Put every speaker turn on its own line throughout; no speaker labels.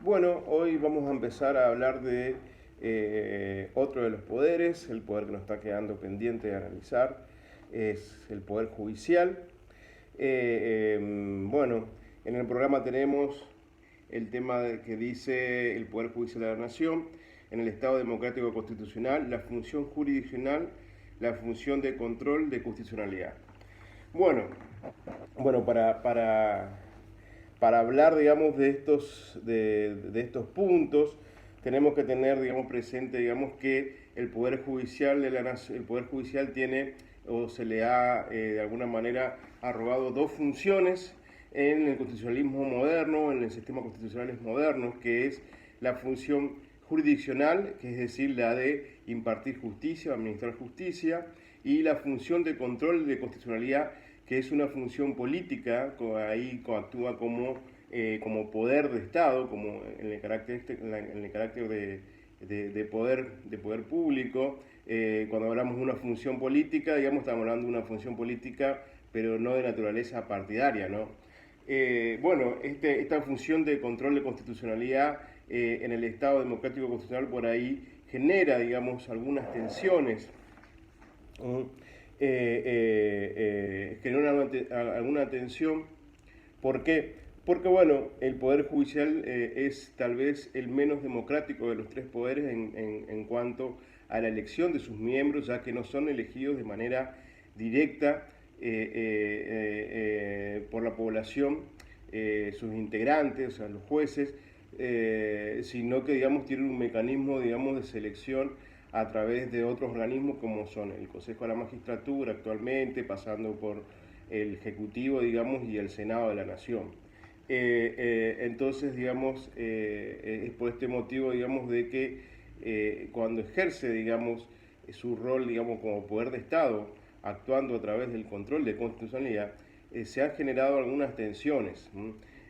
Bueno, hoy vamos a empezar a hablar de otro de los poderes, el poder que nos está quedando pendiente de analizar, es el poder judicial. Bueno, en el programa tenemos el tema que dice el Poder Judicial de la Nación, en el Estado Democrático Constitucional, la función jurisdiccional, la función de control de constitucionalidad. Bueno, bueno para hablar, digamos, de estos puntos, tenemos que tener, digamos, presente, digamos, que el Poder Judicial de la Nación, el Poder Judicial tiene o se le ha, de alguna manera, arrogado dos funciones en el constitucionalismo moderno, en el sistema constitucionales modernos, que es la función jurisdiccional, que es decir, la de impartir justicia, administrar justicia, y la función de control de constitucionalidad, que es una función política, ahí actúa como poder de Estado, como en el carácter, de poder público. Cuando hablamos de una función política, digamos, estamos hablando de una función política, pero no de naturaleza partidaria, ¿no? Bueno, esta función de control de constitucionalidad en el Estado Democrático Constitucional por ahí genera, digamos, algunas tensiones, genera alguna tensión. ¿Por qué? Porque, bueno, el Poder Judicial es tal vez el menos democrático de los tres poderes en cuanto a la elección de sus miembros, ya que no son elegidos de manera directa por la población, sus integrantes, o sea, los jueces, sino que, digamos, tienen un mecanismo, digamos, de selección a través de otros organismos como son el Consejo de la Magistratura actualmente, pasando por el Ejecutivo, digamos, y el Senado de la Nación. Entonces, digamos, es por este motivo, digamos, de que cuando ejerce, digamos, su rol, digamos, como poder de Estado, actuando a través del control de constitucionalidad, se han generado algunas tensiones.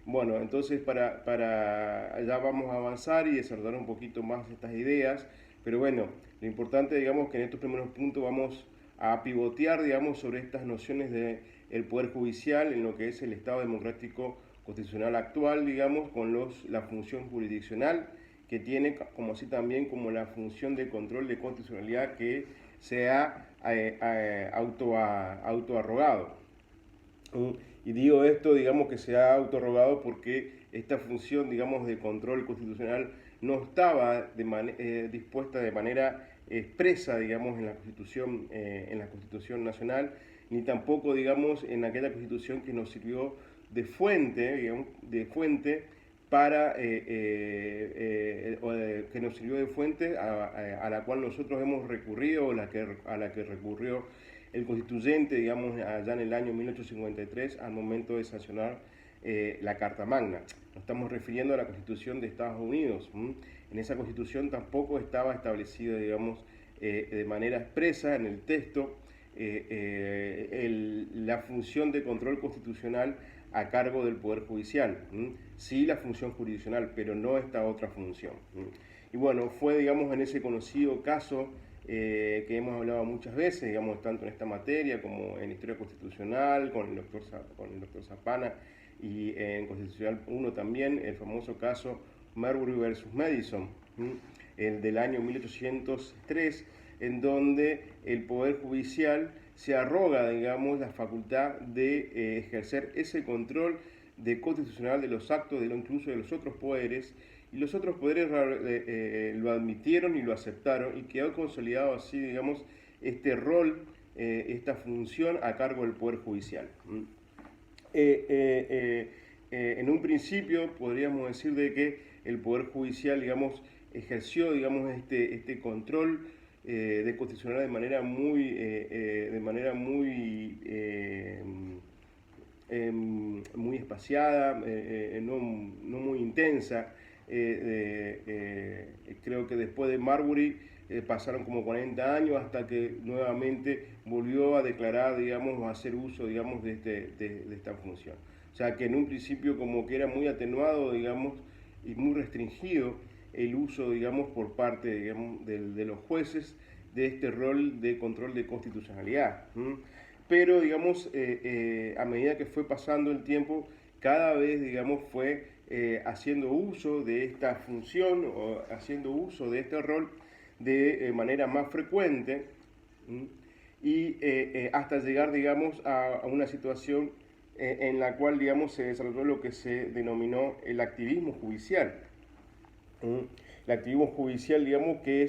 Bueno, entonces ya vamos a avanzar y desarrollar un poquito más estas ideas, pero bueno, lo importante, digamos, que en estos primeros puntos vamos a pivotear, digamos, sobre estas nociones del Poder Judicial en lo que es el Estado Democrático Constitucional actual, digamos, con la función jurisdiccional que tiene, como así también como la función de control de constitucionalidad que se ha autoarrogado. Y digo esto, digamos, que se ha autorrogado porque esta función, digamos, de control constitucional no estaba dispuesta de manera expresa, digamos, en la Constitución Nacional, ni tampoco, digamos, en aquella Constitución que nos sirvió de fuente, digamos, que nos sirvió de fuente a la cual nosotros hemos recurrido, a la que recurrió el constituyente, digamos, allá en el año 1853, al momento de sancionar la Carta Magna. Nos estamos refiriendo a la Constitución de Estados Unidos. En esa Constitución tampoco estaba establecido, digamos, de manera expresa en el texto la función de control constitucional a cargo del Poder Judicial. Sí, la función jurisdiccional, pero no esta otra función. Y bueno, fue, digamos, en ese conocido caso que hemos hablado muchas veces, digamos, tanto en esta materia como en Historia Constitucional, con el doctor Zapana, y en Constitucional 1 también, el famoso caso Marbury versus Madison, el del año 1803, en donde el Poder Judicial se arroga, digamos, la facultad de ejercer ese control de constitucional de los actos, incluso de los otros poderes, y los otros poderes lo admitieron y lo aceptaron, y quedó consolidado así, digamos, este rol, esta función a cargo del Poder Judicial. En un principio podríamos decir de que el Poder Judicial, digamos, ejerció, digamos, este control de constitucional de manera muy espaciada, no muy intensa. Creo que después de Marbury pasaron como 40 años hasta que nuevamente volvió a declarar, digamos, a hacer uso, digamos, de esta función. O sea que en un principio como que era muy atenuado, digamos, y muy restringido el uso, digamos, por parte, digamos, de los jueces de este rol de control de constitucionalidad. Pero, digamos, a medida que fue pasando el tiempo, cada vez, digamos, fue haciendo uso de esta función o haciendo uso de este rol de manera más frecuente, y hasta llegar, digamos, a una situación en la cual, digamos, se desarrolló lo que se denominó el activismo judicial. El activismo judicial, digamos, que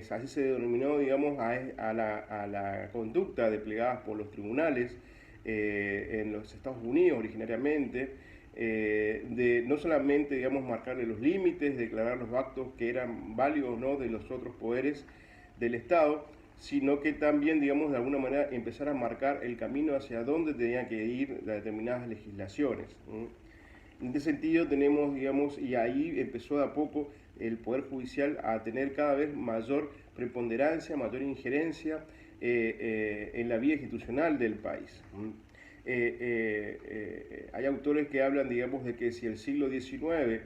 así se denominó, digamos, a la conducta desplegada por los tribunales en los Estados Unidos originariamente, de no solamente, digamos, marcarle los límites, declarar los actos que eran válidos o no de los otros poderes del Estado, sino que también, digamos, de alguna manera empezar a marcar el camino hacia dónde tenían que ir determinadas legislaciones. En este sentido tenemos, digamos, y ahí empezó de a poco el Poder Judicial a tener cada vez mayor preponderancia, mayor injerencia en la vida institucional del país. Hay autores que hablan, digamos, de que si el siglo XIX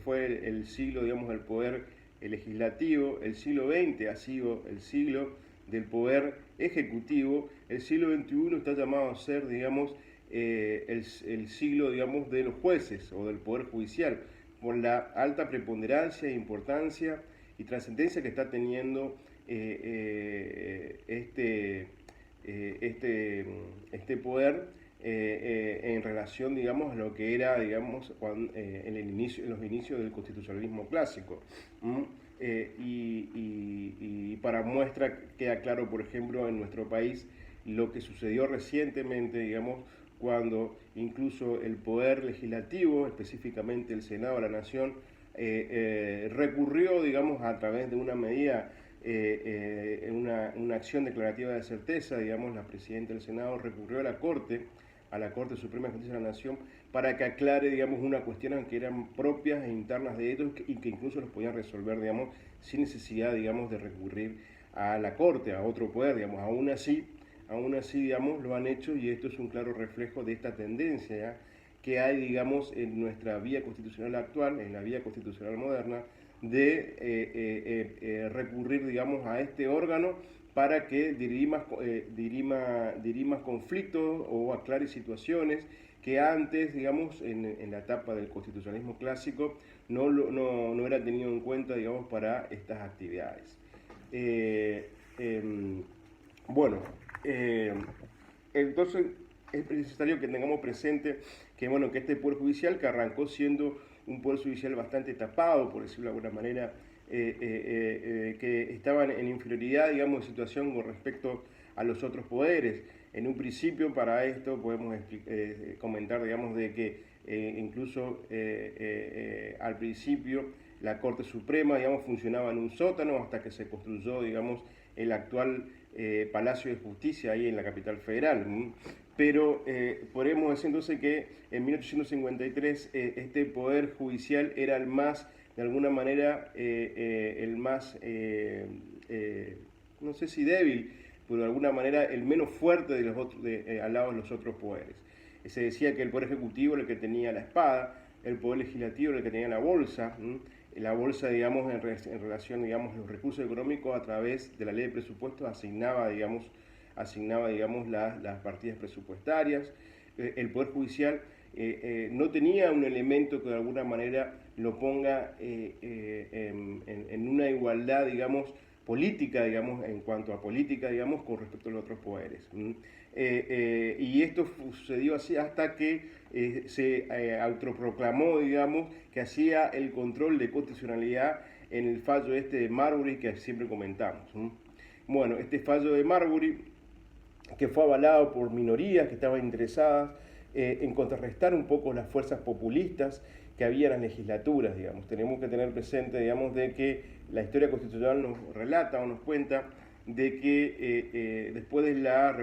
fue el siglo, digamos, del poder legislativo, el siglo XX ha sido el siglo del poder ejecutivo, el siglo XXI está llamado a ser, digamos, el siglo, digamos, de los jueces o del poder judicial, por la alta preponderancia, importancia y trascendencia que está teniendo este poder en relación, digamos, a lo que era, digamos, en los inicios del constitucionalismo clásico. Y para muestra queda claro, por ejemplo, en nuestro país lo que sucedió recientemente, digamos, cuando incluso el Poder Legislativo, específicamente el Senado de la Nación, recurrió, digamos, a través de una medida, una acción declarativa de certeza, digamos, la Presidenta del Senado recurrió a la Corte Suprema de Justicia de la Nación, para que aclare, digamos, una cuestión que eran propias e internas de ellos y que incluso los podían resolver, digamos, sin necesidad, digamos, de recurrir a la Corte, a otro poder, digamos. Aún así, digamos, lo han hecho, y esto es un claro reflejo de esta tendencia, ¿ya?, que hay, digamos, en nuestra vía constitucional actual, en la vía constitucional moderna, de recurrir, digamos, a este órgano para que dirima conflictos o aclare situaciones que antes, digamos, en la etapa del constitucionalismo clásico, no era tenido en cuenta, digamos, para estas actividades. Bueno, entonces es necesario que tengamos presente que, bueno, que este Poder Judicial, que arrancó siendo un Poder Judicial bastante tapado, por decirlo de alguna manera, que estaban en inferioridad, digamos, de situación con respecto a los otros poderes. En un principio, para esto podemos comentar, digamos, de que incluso al principio la Corte Suprema, digamos, funcionaba en un sótano hasta que se construyó, digamos, el actual Palacio de Justicia ahí en la capital federal. Pero podemos decir entonces que en 1853 este Poder Judicial era el más, de alguna manera, el más, no sé si débil, pero de alguna manera el menos fuerte de los otros, al lado de los otros poderes. Se decía que el Poder Ejecutivo era el que tenía la espada, el Poder Legislativo era el que tenía la bolsa, digamos, en relación, digamos, los recursos económicos a través de la ley de presupuestos asignaba, digamos, las partidas presupuestarias. El Poder Judicial no tenía un elemento que de alguna manera lo ponga en una igualdad, digamos, política, digamos, en cuanto a política, digamos, con respecto a los otros poderes. Y esto sucedió así hasta que se autoproclamó, digamos, que hacía el control de constitucionalidad en el fallo de Marbury que siempre comentamos. Bueno, este fallo de Marbury, que fue avalado por minorías que estaban interesadas en contrarrestar un poco las fuerzas populistas que había en las legislaturas, digamos. Tenemos que tener presente, digamos, de que la historia constitucional nos relata o nos cuenta de que después de las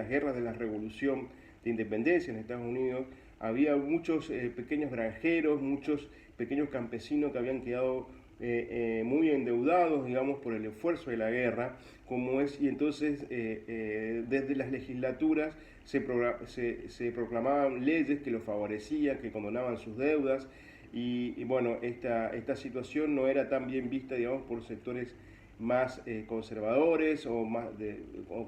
guerras de la Revolución de Independencia en Estados Unidos, había muchos pequeños granjeros, muchos pequeños campesinos que habían quedado muy endeudados, digamos, por el esfuerzo de la guerra, y entonces desde las legislaturas se proclamaban leyes que los favorecían, que condonaban sus deudas, y bueno, esta situación no era tan bien vista, digamos, por sectores más conservadores o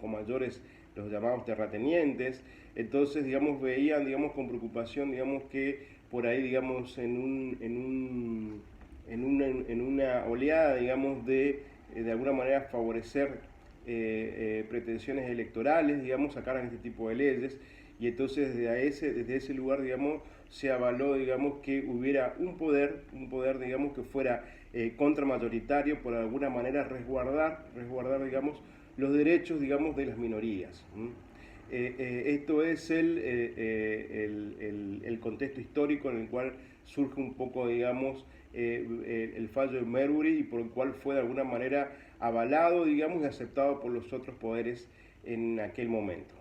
con mayores, los llamados terratenientes. Entonces, digamos, veían, digamos, con preocupación, digamos, que por ahí, digamos, en una oleada, digamos, de alguna manera favorecer pretensiones electorales, digamos, sacaran este tipo de leyes. Y entonces desde ese lugar, digamos, se avaló, digamos, que hubiera un poder, digamos, que fuera contramayoritario, por alguna manera resguardar, digamos, los derechos, digamos, de las minorías. Esto es el contexto histórico en el cual surge un poco, digamos, el fallo de Marbury, y por el cual fue de alguna manera avalado, digamos, y aceptado por los otros poderes en aquel momento.